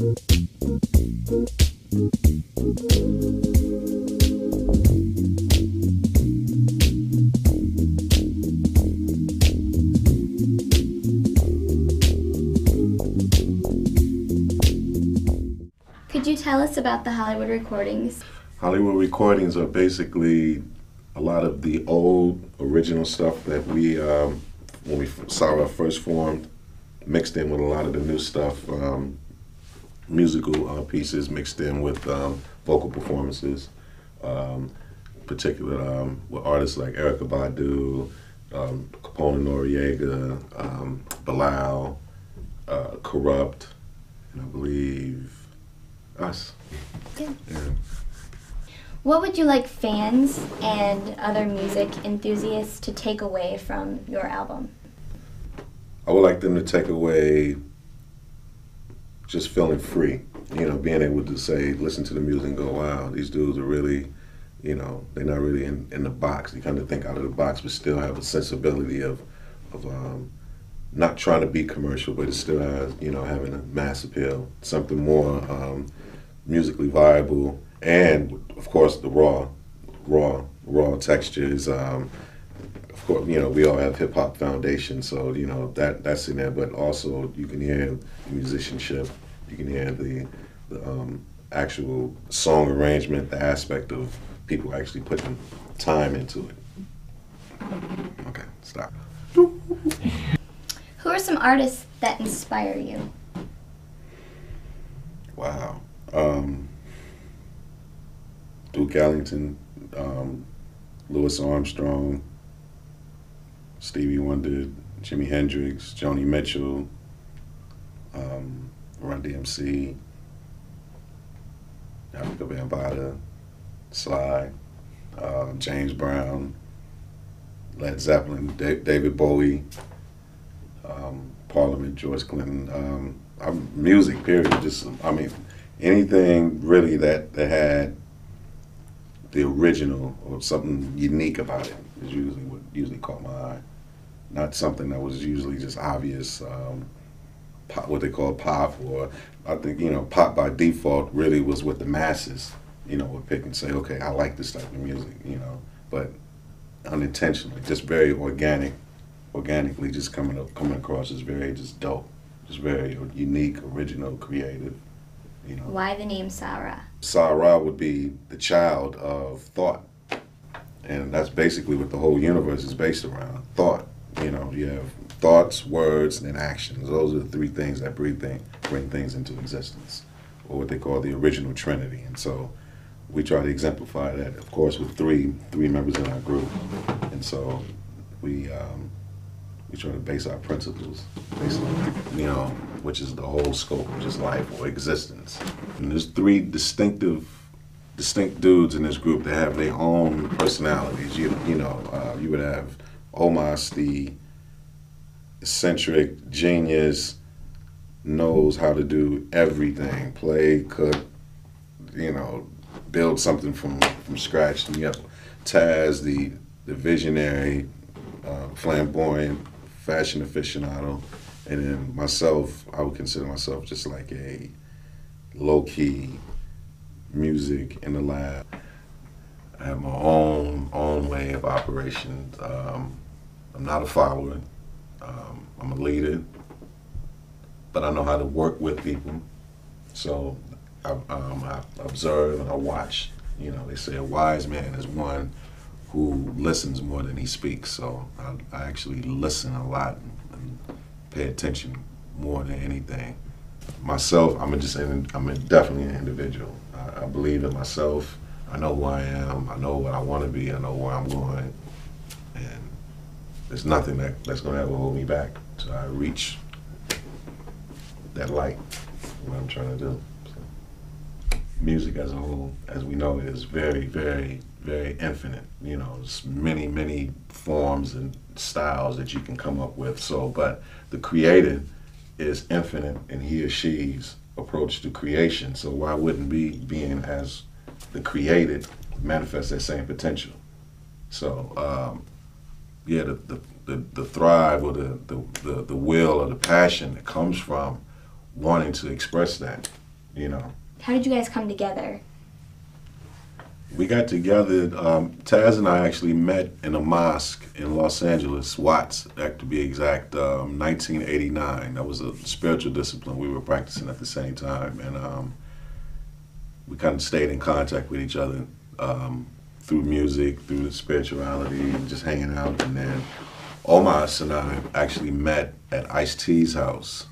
Could you tell us about the Hollywood recordings? Hollywood recordings are basically a lot of the old original stuff that we, when we saw our first formed, mixed in with a lot of the new stuff, musical pieces mixed in with vocal performances, particularly with artists like Erykah Badu, Capone Noriega, Bilal, Corrupt, and I believe us. Yeah. Yeah. What would you like fans and other music enthusiasts to take away from your album? I would like them to take away just feeling free, you know, being able to say, listen to the music and go, wow, these dudes are really, you know, they're not really in the box. They kind of think out of the box, but still have a sensibility of not trying to be commercial, but it still has, you know, having a mass appeal, something more musically viable, and of course the raw textures. Of course, you know, we all have hip hop foundation, so you know that's in there. But also, you can hear the musicianship, you can hear the actual song arrangement, the aspect of people actually putting time into it. Okay, stop. Who are some artists that inspire you? Wow. Duke Ellington, Louis Armstrong, Stevie Wonder, Jimi Hendrix, Joni Mitchell, Run DMC, Africa Bambaataa, Sly, James Brown, Led Zeppelin, David Bowie, Parliament, George Clinton, music, period. Just, I mean, anything really that had the original or something unique about it is usually what usually caught my eye. Not something that was usually just obvious, pop, what they call pop, or I think, you know, pop by default really was what the masses, you know, would pick and say, okay, I like this type of music, you know, but unintentionally, just very organically just coming across as very just dope, just very unique, original, creative, you know. Why the name Sa-Ra? Sa-Ra would be the child of thought. And that's basically what the whole universe is based around, thought. You know, you have thoughts, words, and actions. Those are the three things that bring things into existence, or what they call the original trinity. And so we try to exemplify that, of course, with three members in our group. And so we try to base our principles based on, you know, which is the whole scope of just life or existence. And there's three distinct dudes in this group that have their own personalities. You know, you would have Om'Mas, the eccentric genius, knows how to do everything, play, cook, you know, build something from scratch. And you have Taz, the visionary, flamboyant, fashion aficionado, and then myself, I would consider myself just like a low-key music in the lab. I have my own way of operation. I'm not a follower. I'm a leader, but I know how to work with people. So I observe and I watch. You know, they say a wise man is one who listens more than he speaks. So I actually listen a lot and pay attention more than anything. Myself, I'm definitely an individual. I believe in myself. I know who I am. I know what I want to be. I know where I'm going. And there's nothing that's going to ever hold me back till I reach that light, what I'm trying to do. So, music as a whole, as we know, is very, very, very infinite. You know, there's many, many forms and styles that you can come up with. So, but the creator is infinite in he or she's approach to creation. So why wouldn't being as the created manifest that same potential? So yeah, the thrive or the will or the passion that comes from wanting to express that you know. How did you guys come together? We got together, Taz and I actually met in a mosque in Los Angeles, Watts, to be exact, 1989. That was a spiritual discipline we were practicing at the same time. And we kind of stayed in contact with each other through music, through the spirituality, and just hanging out. And then Om'Mas and I actually met at Ice-T's house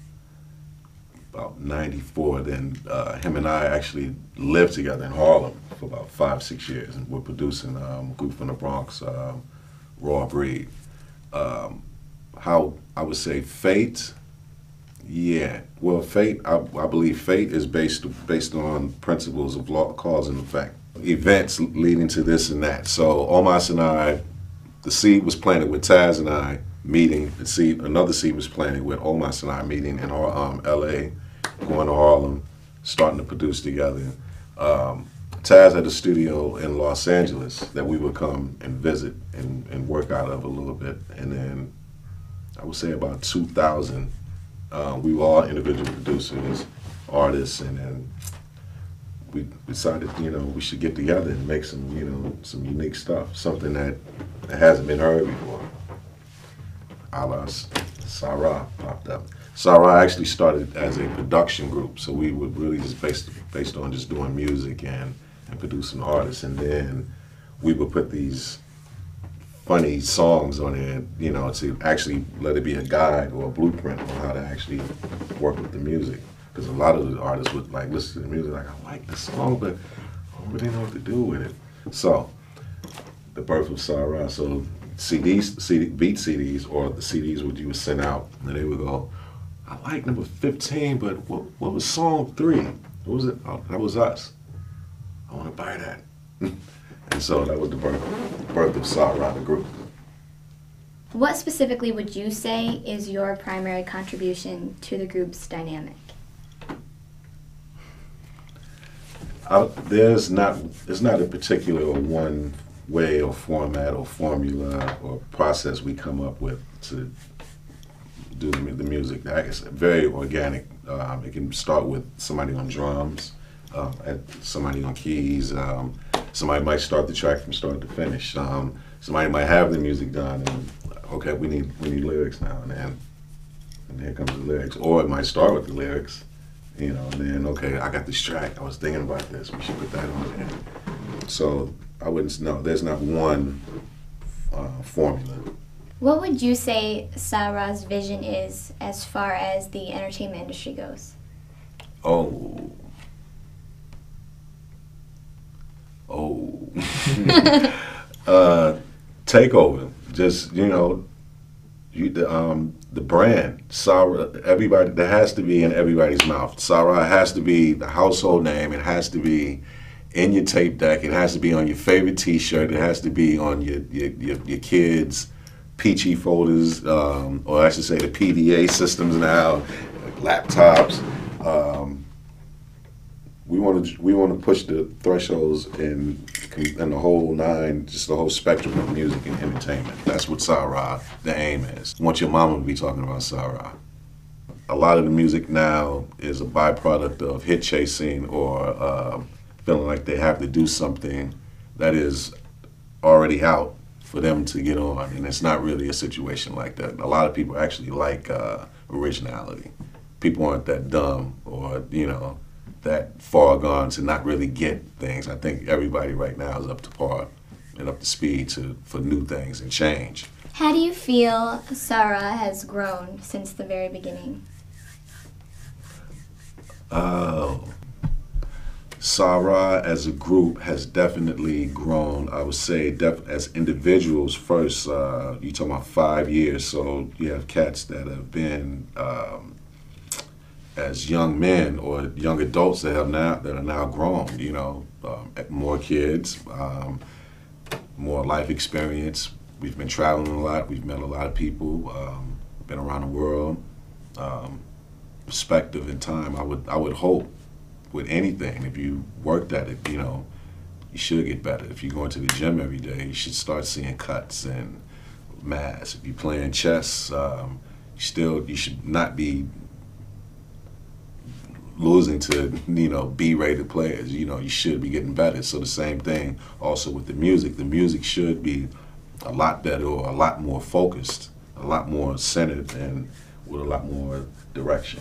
about 94. Then him and I actually lived together in Harlem for about 5-6 years, and we're producing a group from the Bronx, Raw Breed. How I would say fate, yeah. Well, fate, I believe fate is based on principles of law, cause and effect. Events leading to this and that. So Om'Mas and I, the seed was planted with Taz and I meeting. Another seed was planted with Om'Mas and I meeting in L.A., going to Harlem, starting to produce together. Taz had a studio in Los Angeles that we would come and visit and work out of a little bit. And then I would say about 2000, we were all individual producers, artists, and then we decided, we should get together and make some, some unique stuff, something that hasn't been heard before. A la Sarah popped up. Sarah actually started as a production group, so we would really just based on just doing music and producing artists, and then we would put these funny songs on it, to actually let it be a guide or a blueprint on how to actually work with the music. Because a lot of the artists would like listen to the music like, I like this song, but I don't really know what to do with it. So the birth of Sarah. So beat CDs, or the CDs what you would send out, and they would go, I like number 15, but what was song 3? What was it? Oh, that was us. I want to buy that. And so that was the birth of Sarah, the group. What specifically would you say is your primary contribution to the group's dynamic? It's not a particular one way or format or formula or process we come up with to do the music. It's very organic. It can start with somebody on drums, somebody on keys. Somebody might start the track from start to finish. Somebody might have the music done, and okay, we need lyrics now, and here comes the lyrics. Or it might start with the lyrics, and then okay, I got this track. I was thinking about this. We should put that on there. So I wouldn't know. There's not one formula. What would you say Sarah's vision is as far as the entertainment industry goes? Oh. Takeover. Just, the brand, Sarah, everybody, that has to be in everybody's mouth. Sarah has to be the household name. It has to be in your tape deck. It has to be on your favorite T-shirt. It has to be on your kids' peachy folders, or I should say the PDA systems now, laptops. We want to push the thresholds in the whole nine, just the whole spectrum of music and entertainment. That's what Sarah, the aim is. I want your mama to be talking about Sarah. A lot of the music now is a byproduct of hit chasing or feeling like they have to do something that is already out for them to get on, and it's not really a situation like that. A lot of people actually like originality. People aren't that dumb or, that far gone to not really get things. I think everybody right now is up to par and up to speed for new things and change. How do you feel Sarah has grown since the very beginning? Sarah as a group has definitely grown. I would say as individuals first, you talking about 5 years, so you have cats that have been as young men or young adults that are now grown, more kids, more life experience. We've been traveling a lot. We've met a lot of people, been around the world. Perspective and time, I would hope with anything, if you worked at it, you should get better. If you're going to the gym every day, you should start seeing cuts and mass. If you're playing chess, you should not be losing to, B-rated players. You should be getting better. So the same thing also with the music. The music should be a lot better or a lot more focused, a lot more centered, and with a lot more direction.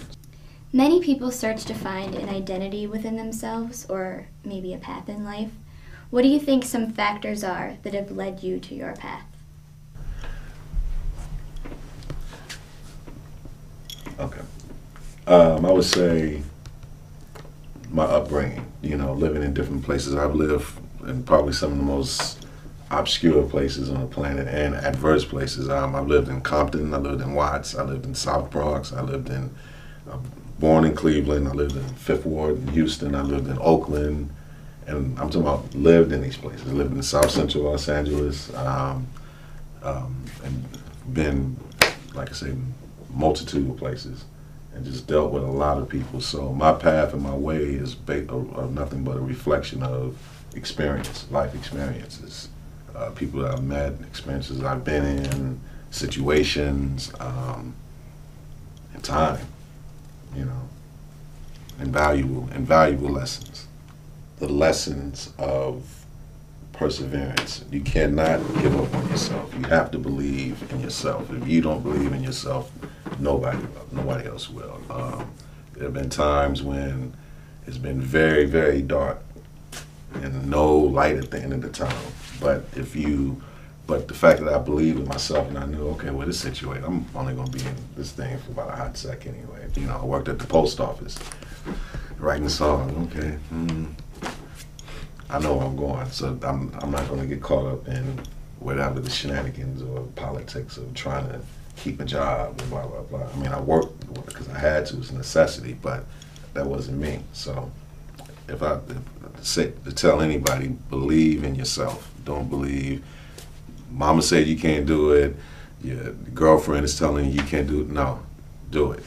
Many people search to find an identity within themselves or maybe a path in life. What do you think some factors are that have led you to your path? Okay. I would say my upbringing, living in different places. I've lived in probably some of the most obscure places on the planet and adverse places. I've lived in Compton, I lived in Watts, I lived in South Bronx, born in Cleveland, I lived in Fifth Ward in Houston, I lived in Oakland, and I'm talking about lived in these places. I lived in South Central Los Angeles, and been, like I say, multitude of places, and just dealt with a lot of people. So my path and my way is nothing but a reflection of experience, life experiences, people that I've met, experiences I've been in, situations, and time, and valuable lessons. The lessons of perseverance. You cannot give up on yourself. You have to believe in yourself. If you don't believe in yourself, nobody else will. There have been times when it's been very, very dark and no light at the end of the tunnel. But the fact that I believed in myself and I knew, okay, well, this situation, I'm only going to be in this thing for about a hot second anyway. I worked at the post office, writing songs. Okay, I know where I'm going, so I'm not going to get caught up in whatever the shenanigans or politics of trying to keep a job and blah, blah, blah. I mean, I worked because I had to, it's a necessity, but that wasn't me. So if I say to tell anybody, believe in yourself. Don't believe, mama said you can't do it, your girlfriend is telling you can't do it. No, do it.